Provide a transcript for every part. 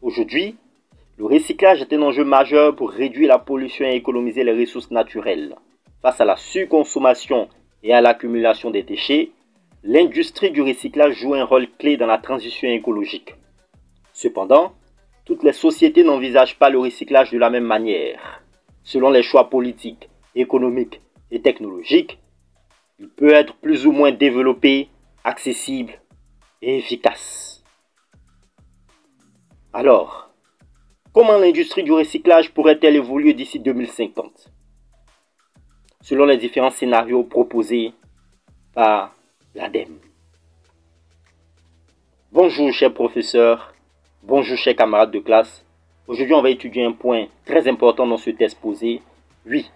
Aujourd'hui, le recyclage est un enjeu majeur pour réduire la pollution et économiser les ressources naturelles. Face à la surconsommation et à l'accumulation des déchets, l'industrie du recyclage joue un rôle clé dans la transition écologique. Cependant, toutes les sociétés n'envisagent pas le recyclage de la même manière. Selon les choix politiques, économiques et technologiques, il peut être plus ou moins développé, accessible et efficace. Alors, comment l'industrie du recyclage pourrait-elle évoluer d'ici 2050? Selon les différents scénarios proposés par l'ADEME. Bonjour chers professeurs, bonjour chers camarades de classe. Aujourd'hui on va étudier un point très important dans ce test posé. Oui,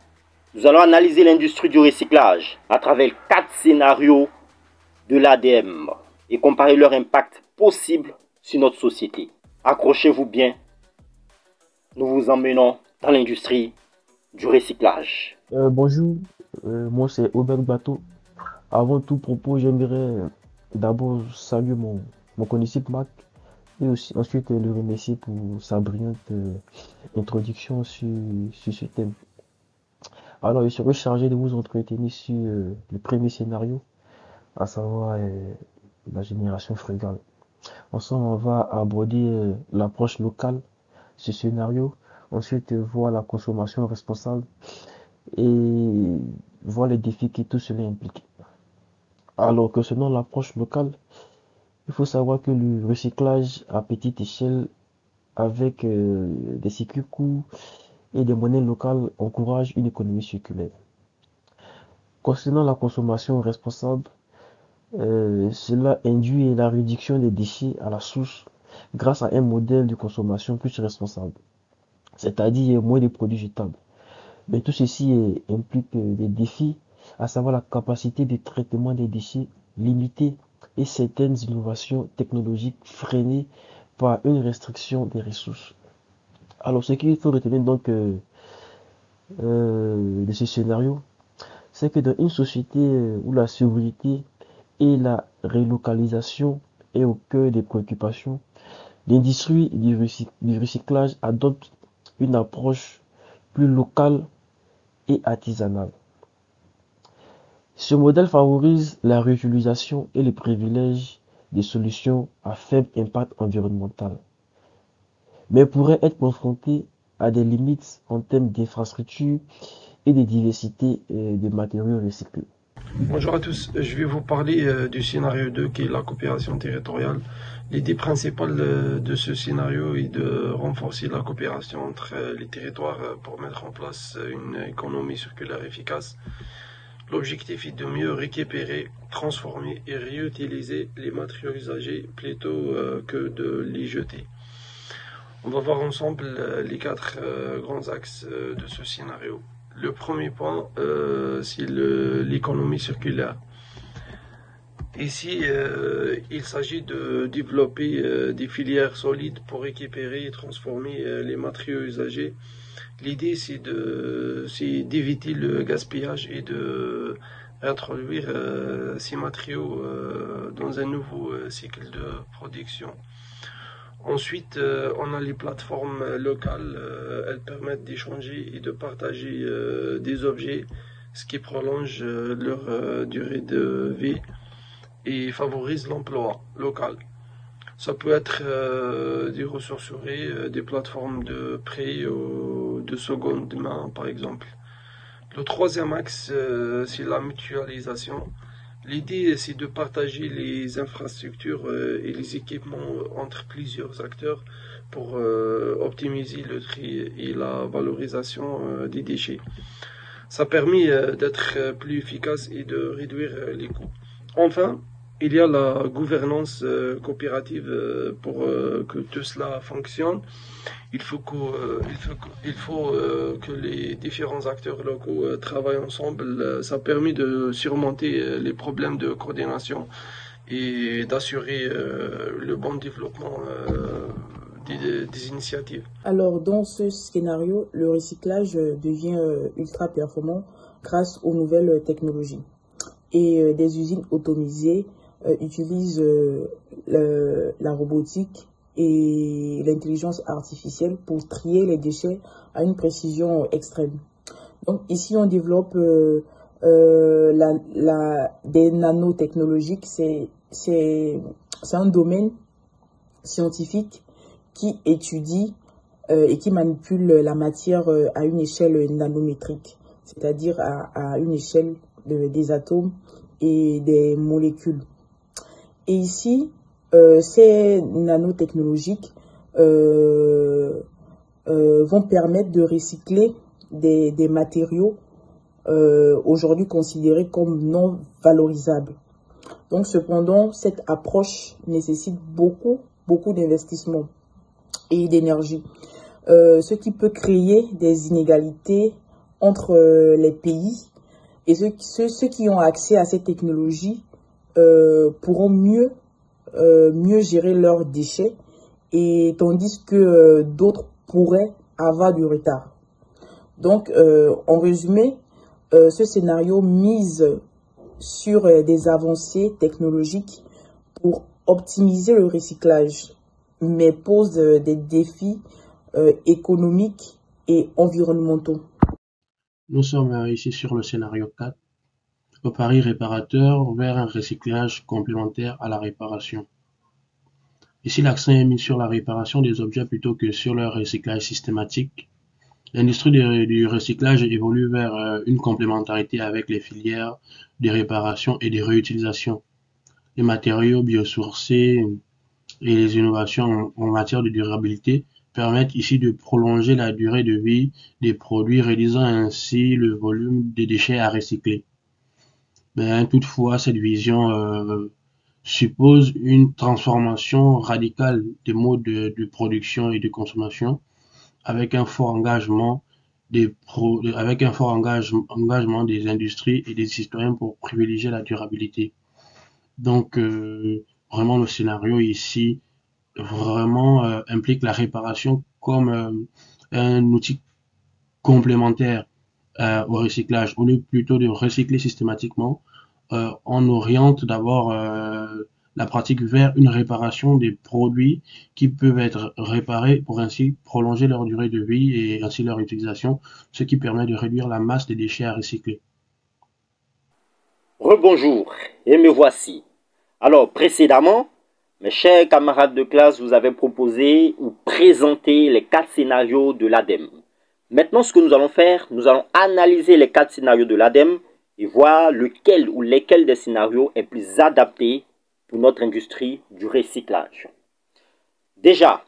nous allons analyser l'industrie du recyclage à travers 4 scénarios de l'ADEME et comparer leur impact possible sur notre société. Accrochez-vous bien, nous vous emmenons dans l'industrie du recyclage. Bonjour, moi c'est Aubert Bateau. Avant tout propos, j'aimerais d'abord saluer mon condisciple Mac et aussi ensuite le remercier pour sa brillante introduction sur ce thème. Alors, je serai chargé de vous entretenir sur le premier scénario, à savoir la génération frugale. Ensemble, on va aborder l'approche locale, ce scénario, ensuite voir la consommation responsable et voir les défis que tout cela implique. Alors que selon l'approche locale, il faut savoir que le recyclage à petite échelle avec des circuits courts et des monnaies locales encourage une économie circulaire. Concernant la consommation responsable, cela induit la réduction des déchets à la source grâce à un modèle de consommation plus responsable, c'est-à-dire moins de produits jetables. Mais tout ceci implique des défis, à savoir la capacité de traitement des déchets limitée et certaines innovations technologiques freinées par une restriction des ressources. Alors, ce qu'il faut retenir donc de ce scénario, c'est que dans une société où la sobriété et la relocalisation est au cœur des préoccupations, l'industrie du recyclage adopte une approche plus locale et artisanale. Ce modèle favorise la réutilisation et le privilège des solutions à faible impact environnemental, mais pourrait être confronté à des limites en termes d'infrastructures et de diversité de matériaux recyclés. Bonjour à tous, je vais vous parler du scénario 2 qui est la coopération territoriale. L'idée principale de ce scénario est de renforcer la coopération entre les territoires pour mettre en place une économie circulaire efficace. L'objectif est de mieux récupérer, transformer et réutiliser les matériaux usagés plutôt que de les jeter. On va voir ensemble les 4 grands axes de ce scénario. Le premier point, c'est l'économie circulaire. Ici, il s'agit de développer des filières solides pour récupérer et transformer les matériaux usagés. L'idée, c'est d'éviter le gaspillage et de réintroduire ces matériaux dans un nouveau cycle de production. Ensuite, on a les plateformes locales. Elles permettent d'échanger et de partager des objets, ce qui prolonge leur durée de vie et favorise l'emploi local. Ça peut être des ressourceries, des plateformes de prêt ou de seconde main, par exemple. Le troisième axe, c'est la mutualisation. L'idée, c'est de partager les infrastructures et les équipements entre plusieurs acteurs pour optimiser le tri et la valorisation des déchets. Ça permet d'être plus efficace et de réduire les coûts. Enfin, il y a la gouvernance coopérative pour que tout cela fonctionne. Il faut que les différents acteurs locaux travaillent ensemble. Ça permet de surmonter les problèmes de coordination et d'assurer le bon développement des initiatives. Alors, dans ce scénario, le recyclage devient ultra performant grâce aux nouvelles technologies. Et des usines automatisées utilisent la robotique et l'intelligence artificielle pour trier les déchets à une précision extrême. Donc ici, on développe des nanotechnologiques. C'est un domaine scientifique qui étudie et qui manipule la matière à une échelle nanométrique, c'est-à-dire à une échelle des atomes et des molécules. Et ici, ces nanotechnologiques vont permettre de recycler des matériaux aujourd'hui considérés comme non valorisables. Donc, cependant, cette approche nécessite beaucoup d'investissement et d'énergie, ce qui peut créer des inégalités entre les pays, et ceux qui ont accès à ces technologies pourront mieux gérer leurs déchets, et tandis que d'autres pourraient avoir du retard. Donc, en résumé, ce scénario mise sur des avancées technologiques pour optimiser le recyclage, mais pose des défis économiques et environnementaux. Nous sommes ici sur le scénario 4, le pari réparateur vers un recyclage complémentaire à la réparation. Ici, l'accent est mis sur la réparation des objets plutôt que sur leur recyclage systématique. L'industrie du recyclage évolue vers une complémentarité avec les filières de réparation et de réutilisation. Les matériaux biosourcés et les innovations en matière de durabilité permettent ici de prolonger la durée de vie des produits, réduisant ainsi le volume des déchets à recycler. Mais toutefois, cette vision suppose une transformation radicale des modes de production et de consommation, avec un fort engagement des industries et des citoyens pour privilégier la durabilité. Donc, vraiment, le scénario ici vraiment implique la réparation comme un outil complémentaire au recyclage. Au lieu plutôt de recycler systématiquement, on oriente d'abord la pratique vers une réparation des produits qui peuvent être réparés pour ainsi prolonger leur durée de vie et ainsi leur utilisation, ce qui permet de réduire la masse des déchets à recycler. Rebonjour, et me voici. Alors, précédemment, mes chers camarades de classe, vous avez proposé ou présenté les 4 scénarios de l'ADEME. Maintenant, ce que nous allons faire, nous allons analyser les 4 scénarios de l'ADEME et voir lequel ou lesquels des scénarios est plus adapté pour notre industrie du recyclage. Déjà,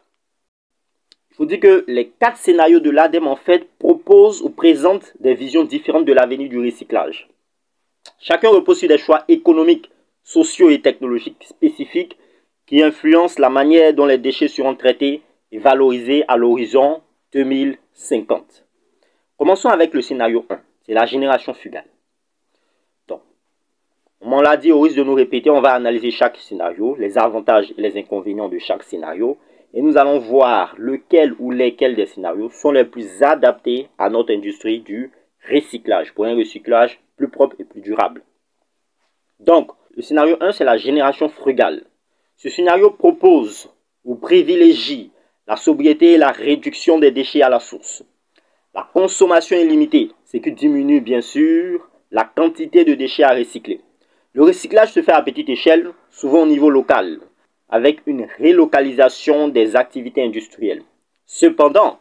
il faut dire que les 4 scénarios de l'ADEME, en fait, proposent ou présentent des visions différentes de l'avenir du recyclage. Chacun repose sur des choix économiques, sociaux et technologiques spécifiques qui influencent la manière dont les déchets seront traités et valorisés à l'horizon 2050. Commençons avec le scénario 1, c'est la génération fugale. Donc, comme on l'a dit, au risque de nous répéter, on va analyser chaque scénario, les avantages et les inconvénients de chaque scénario, et nous allons voir lequel ou lesquels des scénarios sont les plus adaptés à notre industrie du recyclage, pour un recyclage plus propre et plus durable. Donc, le scénario 1, c'est la génération frugale. Ce scénario propose ou privilégie la sobriété et la réduction des déchets à la source. La consommation est limitée, ce qui diminue bien sûr la quantité de déchets à recycler. Le recyclage se fait à petite échelle, souvent au niveau local, avec une relocalisation des activités industrielles. Cependant,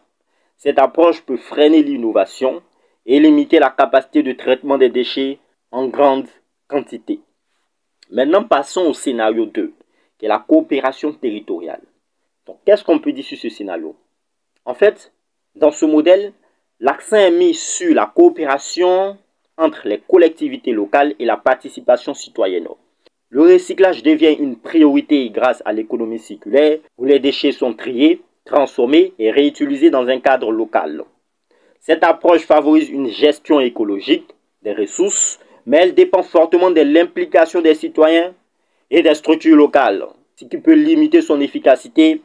cette approche peut freiner l'innovation et limiter la capacité de traitement des déchets en grande quantité. Maintenant, passons au scénario 2, qui est la coopération territoriale. Donc, qu'est-ce qu'on peut dire sur ce scénario? En fait, dans ce modèle, l'accent est mis sur la coopération entre les collectivités locales et la participation citoyenne. Le recyclage devient une priorité grâce à l'économie circulaire, où les déchets sont triés, transformés et réutilisés dans un cadre local. Cette approche favorise une gestion écologique des ressources, mais elle dépend fortement de l'implication des citoyens et des structures locales, ce qui peut limiter son efficacité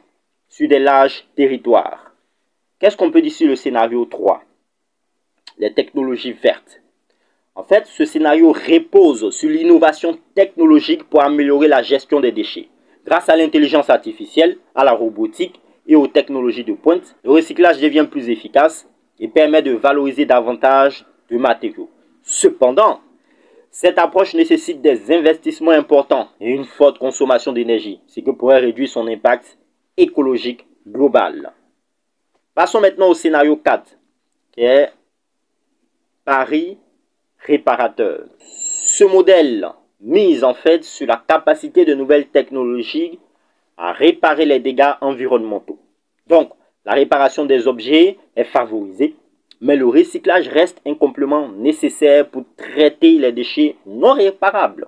sur des larges territoires. Qu'est-ce qu'on peut dire sur le scénario 3? Les technologies vertes. En fait, ce scénario repose sur l'innovation technologique pour améliorer la gestion des déchets. Grâce à l'intelligence artificielle, à la robotique et aux technologies de pointe, le recyclage devient plus efficace et permet de valoriser davantage de matériaux. Cependant, cette approche nécessite des investissements importants et une forte consommation d'énergie, ce qui pourrait réduire son impact écologique global. Passons maintenant au scénario 4, qui est Paris réparateur. Ce modèle mise en fait sur la capacité de nouvelles technologies à réparer les dégâts environnementaux. Donc, la réparation des objets est favorisée, mais le recyclage reste un complément nécessaire pour traiter les déchets non réparables.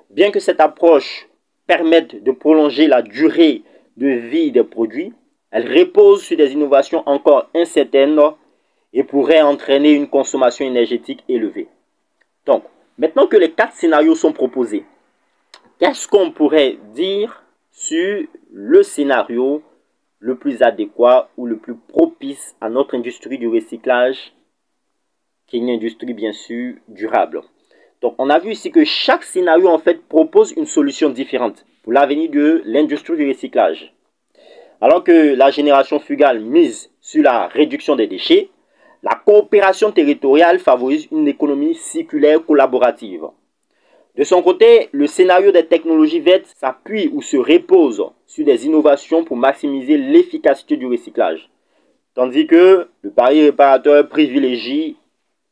Bien que cette approche permette de prolonger la durée de vie des produits, elle repose sur des innovations encore incertaines et pourrait entraîner une consommation énergétique élevée. Donc, maintenant que les 4 scénarios sont proposés, qu'est-ce qu'on pourrait dire sur le scénario le plus adéquat ou le plus propice à notre industrie du recyclage, qui est une industrie bien sûr durable? Donc, on a vu ici que chaque scénario en fait propose une solution différente pour l'avenir de l'industrie du recyclage. Alors que la génération frugale mise sur la réduction des déchets, la coopération territoriale favorise une économie circulaire collaborative. De son côté, le scénario des technologies vertes s'appuie ou se repose sur des innovations pour maximiser l'efficacité du recyclage, tandis que le pari réparateur privilégie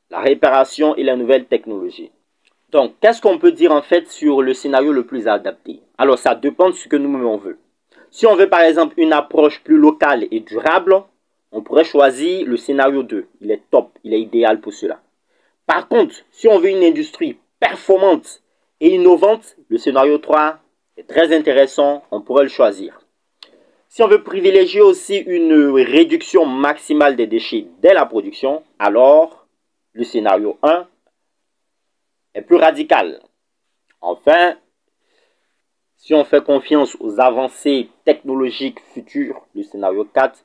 la réparation et la nouvelle technologie. Donc, qu'est-ce qu'on peut dire en fait sur le scénario le plus adapté? Alors, ça dépend de ce que nous-mêmes on veut. Si on veut par exemple une approche plus locale et durable, on pourrait choisir le scénario 2. Il est top, il est idéal pour cela. Par contre, si on veut une industrie performante et innovante, le scénario 3 est très intéressant, on pourrait le choisir. Si on veut privilégier aussi une réduction maximale des déchets dès la production, alors le scénario 1 est plus radical. Enfin, si on fait confiance aux avancées technologiques futures, le scénario 4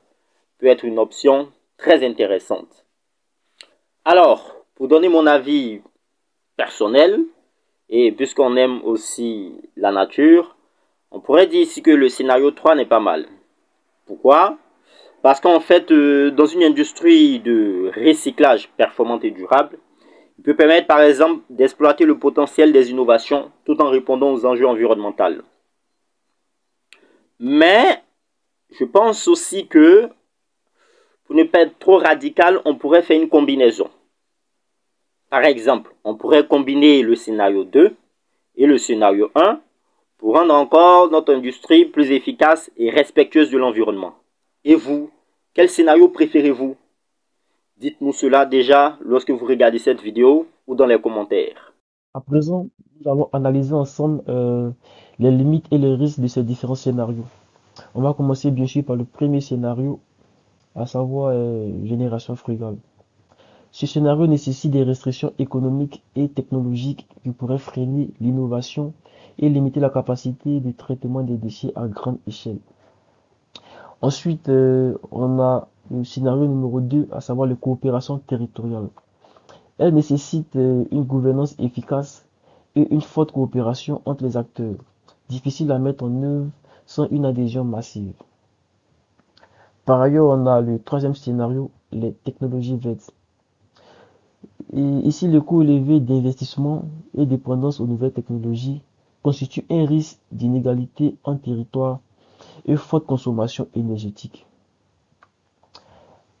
peut être une option très intéressante. Alors, pour donner mon avis personnel, et puisqu'on aime aussi la nature, on pourrait dire ici que le scénario 3 n'est pas mal. Pourquoi? Parce qu'en fait, dans une industrie de recyclage performante et durable, il peut permettre par exemple d'exploiter le potentiel des innovations tout en répondant aux enjeux environnementaux. Mais je pense aussi que pour ne pas être trop radical, on pourrait faire une combinaison. Par exemple, on pourrait combiner le scénario 2 et le scénario 1 pour rendre encore notre industrie plus efficace et respectueuse de l'environnement. Et vous, quel scénario préférez-vous? Dites-nous cela déjà lorsque vous regardez cette vidéo ou dans les commentaires. À présent, nous allons analyser ensemble les limites et les risques de ces différents scénarios. On va commencer bien sûr par le premier scénario, à savoir génération frugale. Ce scénario nécessite des restrictions économiques et technologiques qui pourraient freiner l'innovation et limiter la capacité de traitement des déchets à grande échelle. Ensuite, on a le scénario numéro 2, à savoir les coopérations territoriales. Elle nécessite une gouvernance efficace et une forte coopération entre les acteurs, difficile à mettre en œuvre sans une adhésion massive. Par ailleurs, on a le troisième scénario, les technologies vertes. Et ici, le coût élevé d'investissement et dépendance aux nouvelles technologies constitue un risque d'inégalité en territoire et forte consommation énergétique.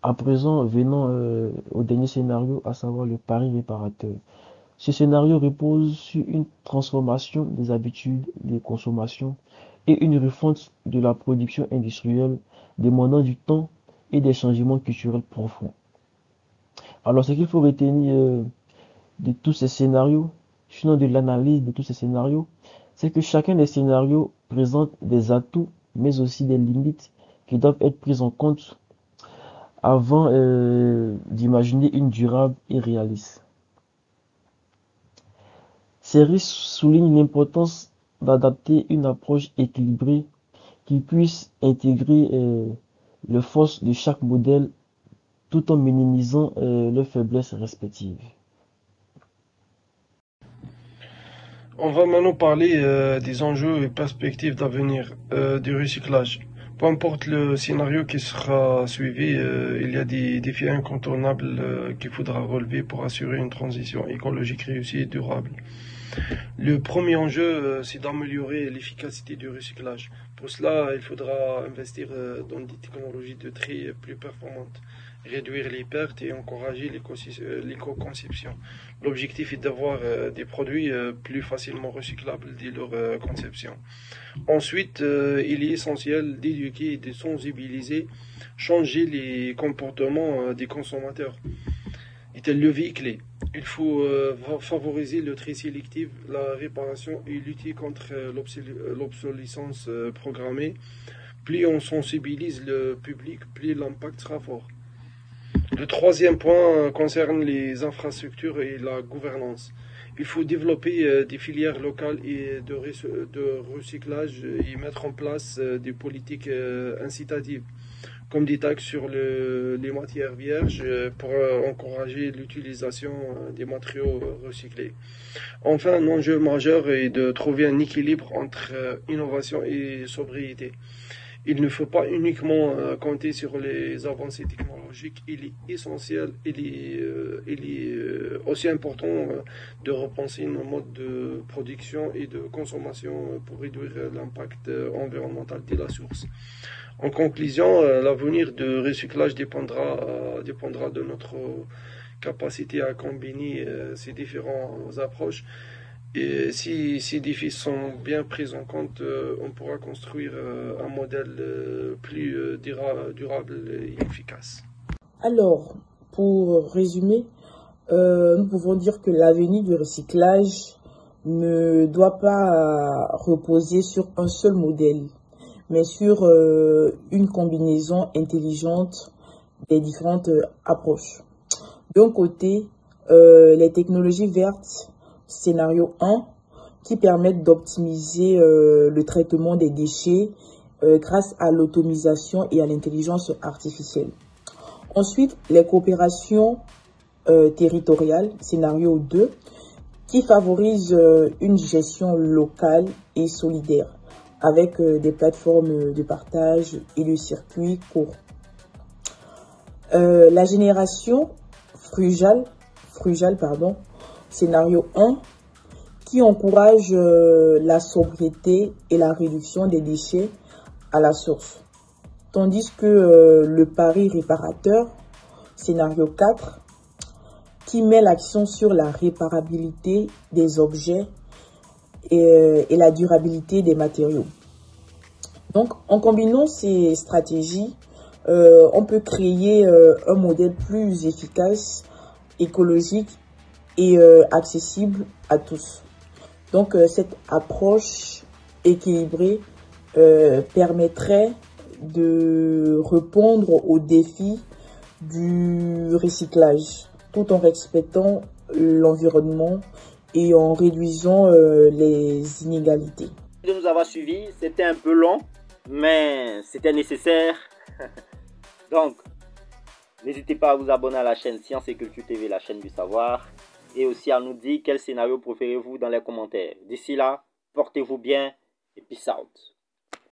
À présent, venons au dernier scénario, à savoir le pari réparateur. Ce scénario repose sur une transformation des habitudes de consommation et une refonte de la production industrielle demandant du temps et des changements culturels profonds. Alors, ce qu'il faut retenir de tous ces scénarios, sinon de l'analyse de tous ces scénarios, c'est que chacun des scénarios présente des atouts, mais aussi des limites qui doivent être prises en compte avant d'imaginer une durable et réaliste. Ces risques soulignent l'importance d'adapter une approche équilibrée qui puisse intégrer les forces de chaque modèle tout en minimisant leurs faiblesses respectives. On va maintenant parler des enjeux et perspectives d'avenir du recyclage. Peu importe le scénario qui sera suivi, il y a des défis incontournables qu'il faudra relever pour assurer une transition écologique réussie et durable. Le premier enjeu, c'est d'améliorer l'efficacité du recyclage. Pour cela, il faudra investir dans des technologies de tri plus performantes, réduire les pertes et encourager l'éco-conception. L'objectif est d'avoir des produits plus facilement recyclables dès leur conception. Ensuite, il est essentiel d'éduquer et de sensibiliser, changer les comportements des consommateurs. Est un levier clé. Il faut favoriser le tri sélectif, la réparation et lutter contre l'obsolescence programmée. Plus on sensibilise le public, plus l'impact sera fort. Le troisième point concerne les infrastructures et la gouvernance. Il faut développer des filières locales et de recyclage et mettre en place des politiques incitatives, comme des taxes sur les matières vierges pour encourager l'utilisation des matériaux recyclés. Enfin, un enjeu majeur est de trouver un équilibre entre innovation et sobriété. Il ne faut pas uniquement compter sur les avancées technologiques, il est essentiel, il est aussi important de repenser nos modes de production et de consommation pour réduire l'impact environnemental de la source. En conclusion, l'avenir du recyclage dépendra de notre capacité à combiner ces différentes approches. Et si ces défis sont bien pris en compte, on pourra construire un modèle plus durable et efficace. Alors, pour résumer, nous pouvons dire que l'avenir du recyclage ne doit pas reposer sur un seul modèle, mais sur une combinaison intelligente des différentes approches. D'un côté, les technologies vertes, scénario 1, qui permettent d'optimiser le traitement des déchets grâce à l'automatisation et à l'intelligence artificielle. Ensuite, les coopérations territoriales, scénario 2, qui favorisent une gestion locale et solidaire avec des plateformes de partage et de circuits courts. La génération frugale, scénario 1, qui encourage la sobriété et la réduction des déchets à la source. Tandis que le pari réparateur, scénario 4, qui met l'accent sur la réparabilité des objets et la durabilité des matériaux. Donc, en combinant ces stratégies, on peut créer un modèle plus efficace, écologique et accessible à tous. Donc, cette approche équilibrée permettrait de répondre aux défis du recyclage, tout en respectant l'environnement et en réduisant les inégalités. De nous avoir suivis, c'était un peu long, mais c'était nécessaire. Donc, n'hésitez pas à vous abonner à la chaîne Science et Culture TV, la chaîne du savoir, et aussi à nous dire quel scénario préférez-vous dans les commentaires. D'ici là, portez-vous bien et peace out.